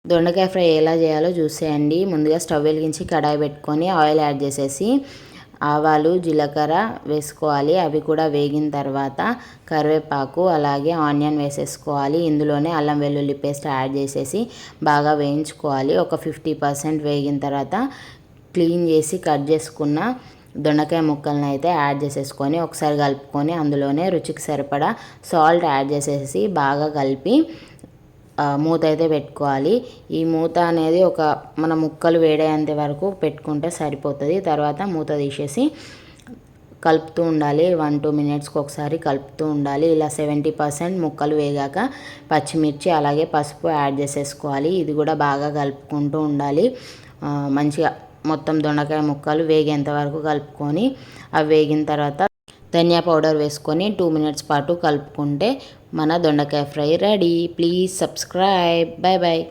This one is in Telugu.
దొండకాయ ఫ్రై ఎలా చేయాలో చూసేయండి. ముందుగా స్టవ్ వెలిగించి కడాయి పెట్టుకొని ఆయిల్ యాడ్ చేసేసి ఆవాలు జీలకర్ర వేసుకోవాలి. అవి కూడా వేగిన తర్వాత కరివేపాకు అలాగే ఆనియన్ వేసేసుకోవాలి. ఇందులోనే అల్లం వెల్లుల్లి పేస్ట్ యాడ్ చేసేసి బాగా వేయించుకోవాలి. ఒక 50% వేగిన తర్వాత క్లీన్ చేసి కట్ చేసుకున్న దొండకాయ ముక్కలను అయితే యాడ్ చేసేసుకొని ఒకసారి కలుపుకొని అందులోనే రుచికి సరిపడా సాల్ట్ యాడ్ చేసేసి బాగా కలిపి మూత అయితే పెట్టుకోవాలి. ఈ మూత అనేది మన ముక్కలు వేడేంత వరకు పెట్టుకుంటే సరిపోతుంది. తర్వాత మూత తీసేసి కలుపుతూ ఉండాలి. 1-2 మినిట్స్కి ఒకసారి కలుపుతూ ఉండాలి. ఇలా 70% ముక్కలు వేగాక పచ్చిమిర్చి అలాగే పసుపు యాడ్ చేసేసుకోవాలి. ఇది కూడా బాగా కలుపుకుంటూ ఉండాలి. మంచిగా మొత్తం దొండకాయ ముక్కలు వేగేంత వరకు కలుపుకొని అవి వేగిన తర్వాత ధనియా పౌడర్ వేసుకొని 2 మినిట్స్ పాటు కలుపుకుంటే మన దొండకాయ fry ready. Please subscribe. Bye bye.